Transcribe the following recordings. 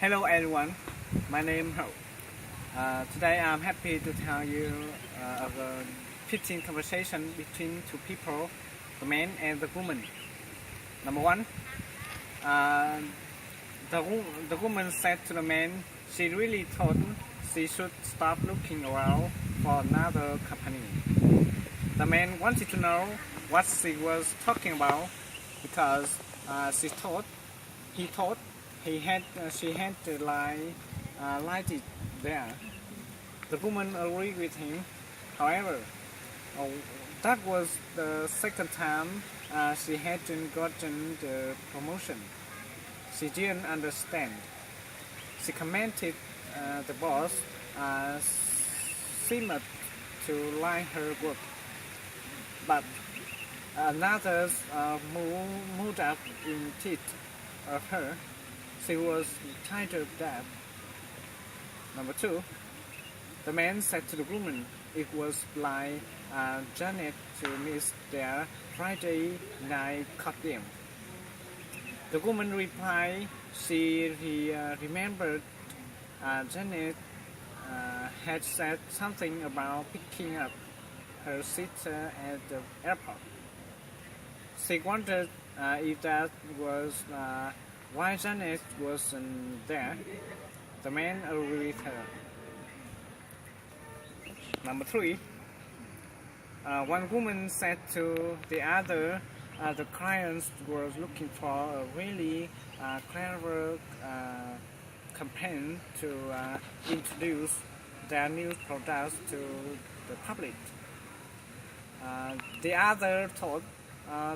Hello everyone, my name is Ho. Today I'm happy to tell you of a fitting conversation between two people, the man and the woman. Number one, uh, the woman said to the man she really thought she should stop looking around for another company. The man wanted to know what she was talking about because he thought she had to light it there. The woman agreed with him. However, uh, that was the second time she hadn't gotten the promotion. She didn't understand. She commented the boss seemed to like her work, but another moved up in teeth of her. She was tired of that. Number two, the man said to the woman it was like Janet to miss their Friday night cocktail. The woman replied she remembered Janet had said something about picking up her sister at the airport. She wondered if that was why Janet wasn't there. The man agreed with her. Number three, one woman said to the other, the client was looking for a really clever campaign to introduce their new products to the public. The other thought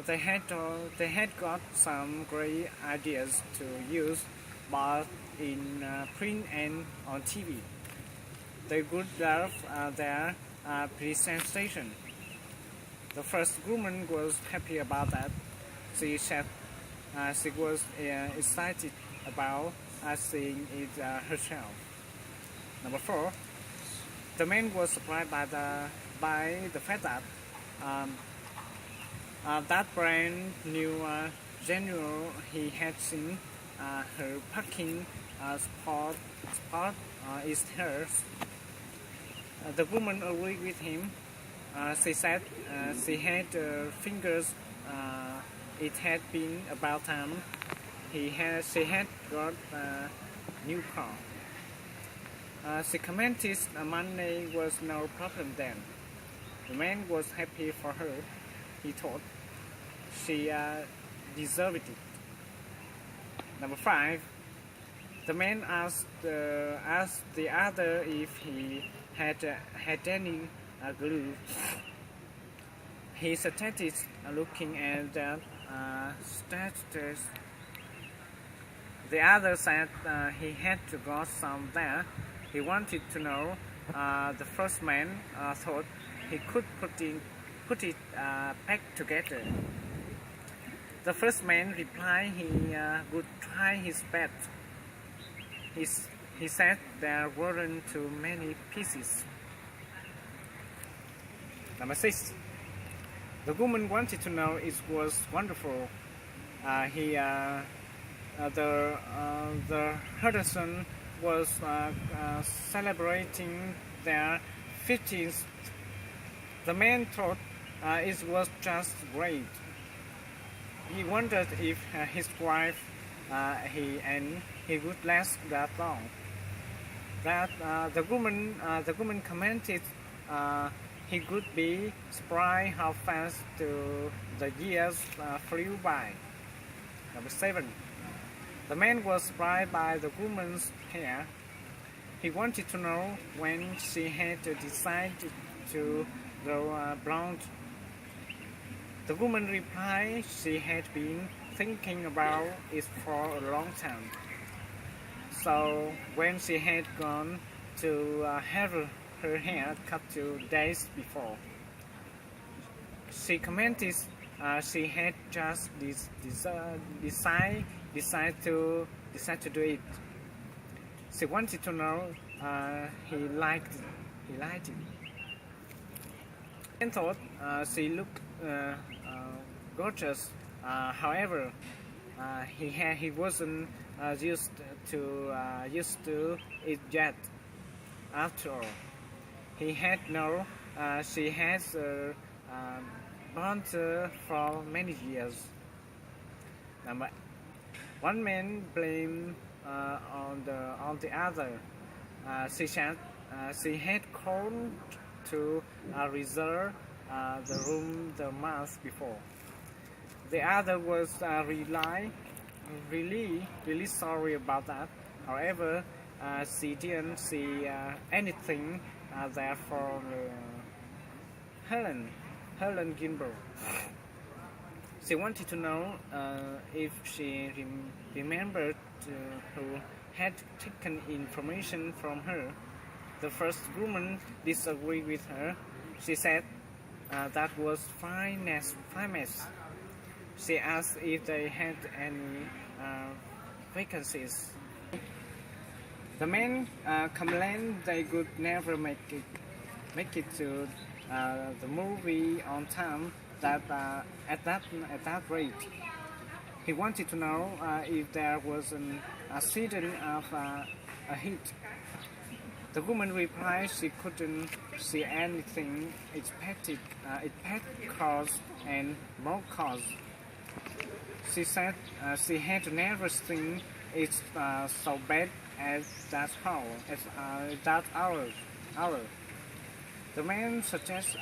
they had got some great ideas to use, both in print and on TV. They would love their presentation. The first woman was happy about that. She said she was excited about seeing it herself. Number four, the man was surprised by the fact that that brand new general he had seen her parking spot is hers. The woman agreed with him. She said she had fingers. It had been about time she had got a new car. She commented money was no problem then. The man was happy for her. He thought she deserved it. Number five, the man asked the other if he had any glue. He started looking at the statues. The other said he had got some there. He wanted to know. The first man thought he could put it back together. The first man replied he would try his best. He said there weren't too many pieces. Number six, the woman wanted to know it was wonderful. The Henderson was celebrating their 50th. The man thought it was just great. He wondered if his wife he would last that long. That the woman commented he could be surprised how fast the years flew by. Number seven, the man was surprised by the woman's hair. He wanted to know when she had decided to go blonde. The woman replied she had been thinking about it for a long time. So when she had gone to have her hair cut 2 days before, she commented she had just decided to do it. She wanted to know he liked it. And thought she looked gorgeous. However, he wasn't used to it yet. After all, he had no. She has burnt for many years. Number one man blamed on the other. She had called to reserve the room the month before. The other was really sorry about that. However, she didn't see anything there for Helen Gimbel. She wanted to know if she remembered who had taken information from her. The first woman disagreed with her. She said that was finance. She asked if they had any vacancies. The men complained they could never make it to the movie on time. At that rate, he wanted to know if there was an accident of a hit. The woman replied she couldn't see anything expected cause and more cause. She said she had never seen it so bad at that hour. The man suggested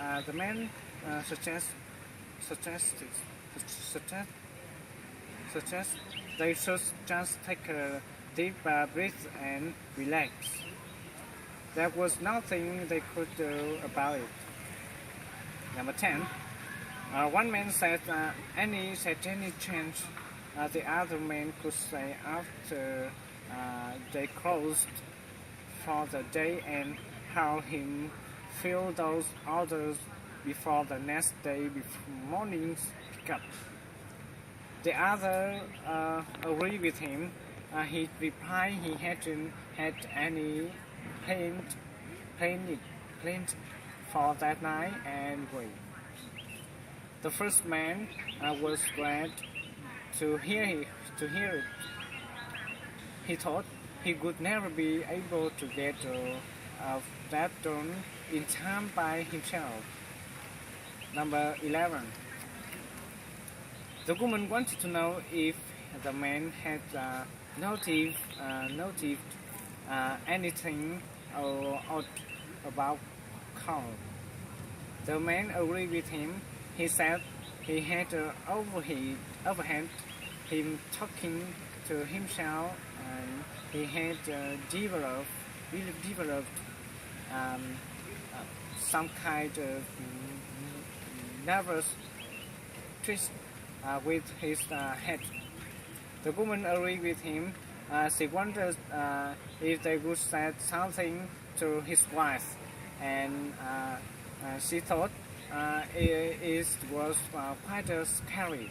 they should just take a deep breath and relax. There was nothing they could do about it. Number 10. One man said any change the other man could say after they closed for the day and how him fill those orders before the next day morning's pickup. The other agreed with him. He replied he hadn't had any planned for that night anyway. The first man was glad to hear it. He thought he would never be able to get that done in time by himself. Number 11. The woman wanted to know if the man had noticed anything odd about Carl. The man agreed with him. He said he had overheard him talking to himself, and he had developed some kind of nervous twist with his head. The woman agreed with him. She wondered if they would say something to his wife, and she thought it was quite scary.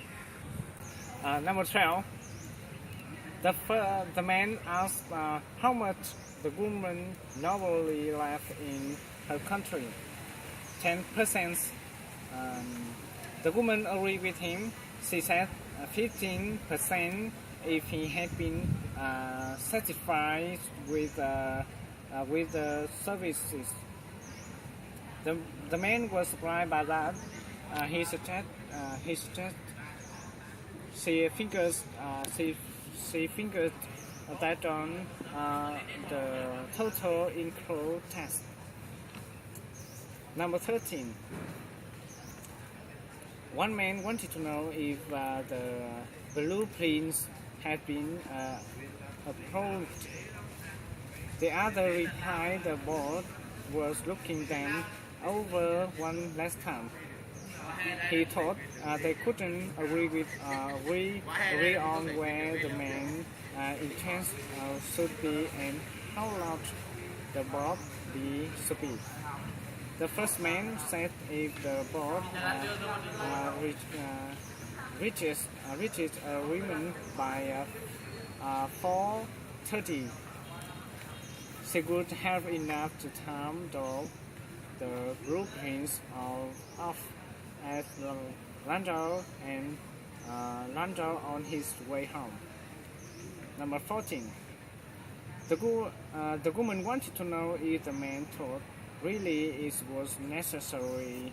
Number 12. The man asked how much the woman normally left in her country. 10%. The woman agreed with him. She said 15% if he had been satisfied with the services. The man was surprised by that. He suggested she figured that on the total include tax. Number 13. One man wanted to know if the blueprints had been approved. The other replied the board was looking them over one last time. He thought they couldn't agree on where the man intends should be and how large the board should be. The first man said if the board reaches agreement by 4:30, she would have enough time to the blueprints of at Landau and Landau on his way home. Number 14. The woman wanted to know if the man thought really it was necessary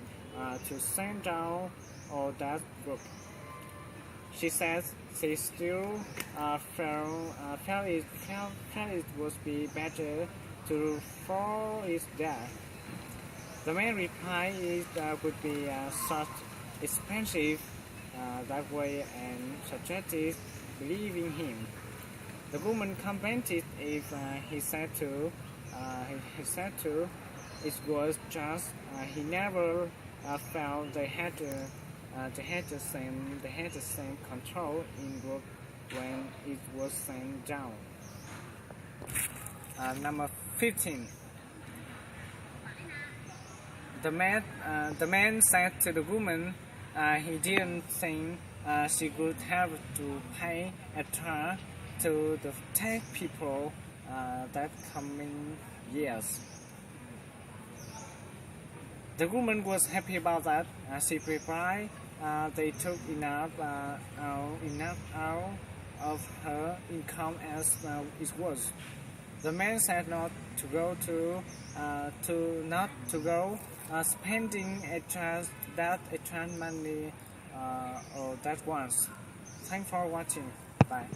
to send down all that group. She says she still felt it would be better to fall it there. The man replied it would be such expensive that way and suggested believing him. The woman commented if he said to it was just he never felt they had the same control in group when it was sent down. Number 15. The man said to the woman he didn't think she could have to pay extra to the Toeic people that coming years. The woman was happy about that. She replied they took enough out of her income as it was. The man said not to go spending extra money or that once. Thanks for watching. Bye.